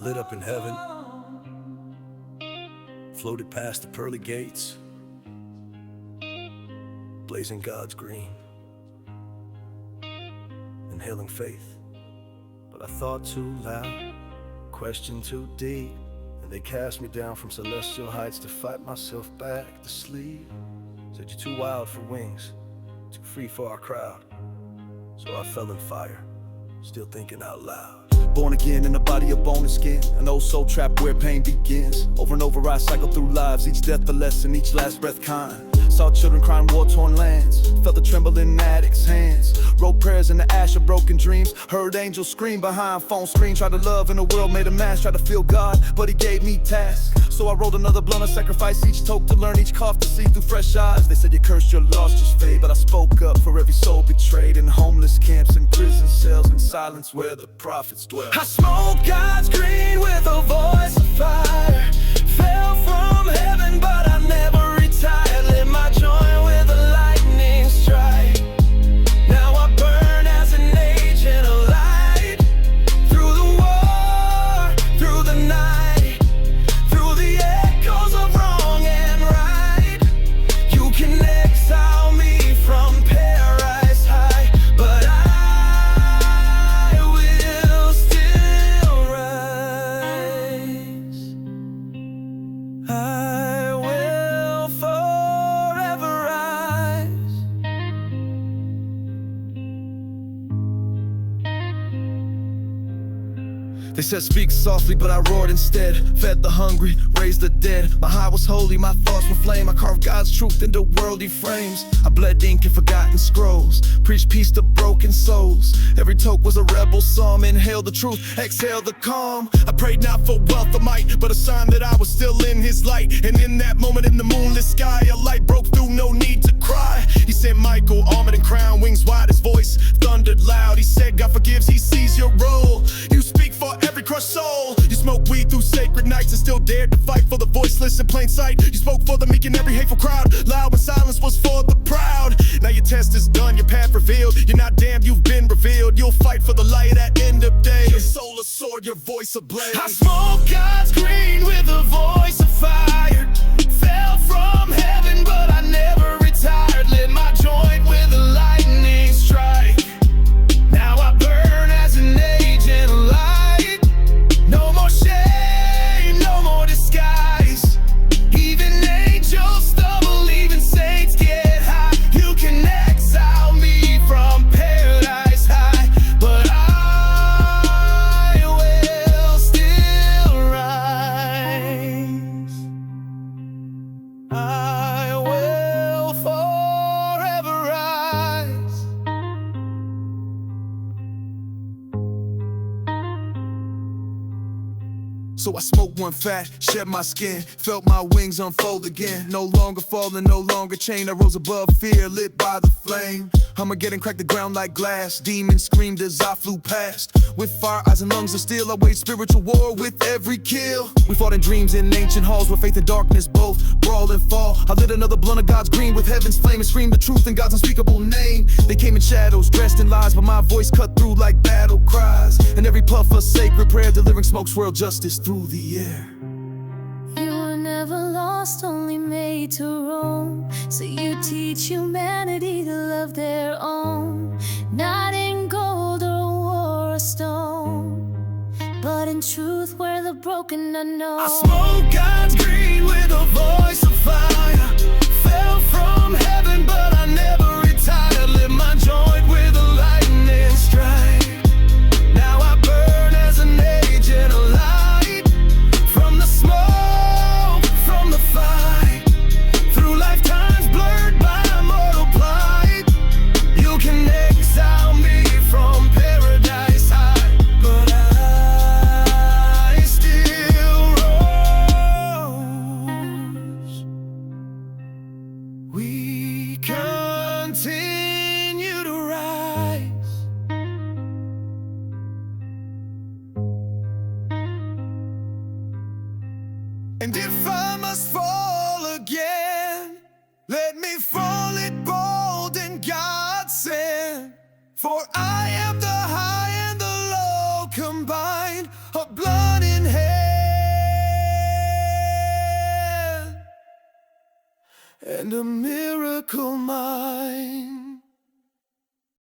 lit up in heaven, floated past the pearly gates, blazing God's green, inhaling faith. But I thought too loud, questioned too deep, and they cast me down from celestial heights to fight myself back to sleep. Said you're too wild for wings, too free for our crowd. So I fell in fire, still thinking out loud. Born again in a body of bone and skin, an old soul trapped where pain begins. Over and over I cycle through lives, each death a lesson, each last breath kind. Saw children crying war-torn lands, felt the tremble in addicts' hands. Wrote prayers in the ash of broken dreams, heard angels scream behind phone screen. Tried to love in a world made of mass, tried to feel God, but he gave me tasks. So I rolled another blunt of sacrifice, each toke to learn, each cough to see through fresh eyes. They said you cursed, your loss just fade, but I spoke up for every soul betrayed. In homeless camps, in prison cells, in silence where the prophets dwell. I smoke God's green with a voice of fire. Fell from heaven, but I never retired. Lit my joint with a lightning strike. Now I burn as an agent of light. Through the war, through the night, through the echoes of wrong and right. You can exile me from paradise high, but I will still rise. I will forever rise. They said speak softly, but I roared instead. Fed the hungry, raised the dead. My heart was holy, my thoughts were flame. I carved God's truth into worldly frames. I bled ink and forgotten scrolls, preached peace to broken souls. Every toke was a rebel psalm. Inhale the truth, exhale the calm. I prayed not for wealth or might, but a sign that I was still in his light. And in that moment in the moonless sky, a light broke through, no need to cry. He sent Michael, armored and crowned, wings wide, his voice thundered loud. He said God forgives, he sees your role. You speak for every crushed soul. You smoke weed through sacred nights and still dared to fight for the voiceless in plain sight. You spoke for the meek in every hateful crowd, loud when silence was for the proud. Now your test is done, your path revealed. You're not damned, you've been revealed. You'll fight for the light at end of day. Your soul a sword, your voice ablaze. I smoke God's green with a voice of fire. Fell from heaven, but I never retired. Lit my joint with a lightning strike. Now I burn as an agent of light. No more shame, no more disguise. Even angels stumble, even saints get high. You can exile me from paradise high, but I will still rise. I will forever rise. So I smoked one fat, shed my skin, felt my wings unfold again. No longer falling, no longer chained. I rose above fear, lit by the flame. Armageddon cracked the ground like glass. Demons screamed as I flew past. With fire, eyes and lungs of steel, I waged spiritual war with every kill. We fought in dreams in ancient halls where faith and darkness both brawl and fall. I lit another blunt of God's green with heaven's flame and screamed the truth in God's unspeakable name. They came in shadows, dressed in lies, but my voice cut through like battle cries. And every puff a sacred prayer, delivering smoke swirled justice through the air. You were never lost, only made to roam. So you teach humanity to love their own. Not in gold or war or stone, but in truth where the broken are known. I smoke God's green with a voice of fire. Fell from heaven, but I never retired. Lit my joint with a lightning strike. Now I burn as an agent of light. From the smoke, from the fight, through lifetimes blurred by mortal plight. You can exile me from paradise high, but I still rose. We continue to rise. And if I must fall again, let me fall it bold in God's sin. For I am the high and the low combined, a blood in hell. and a miracle mind.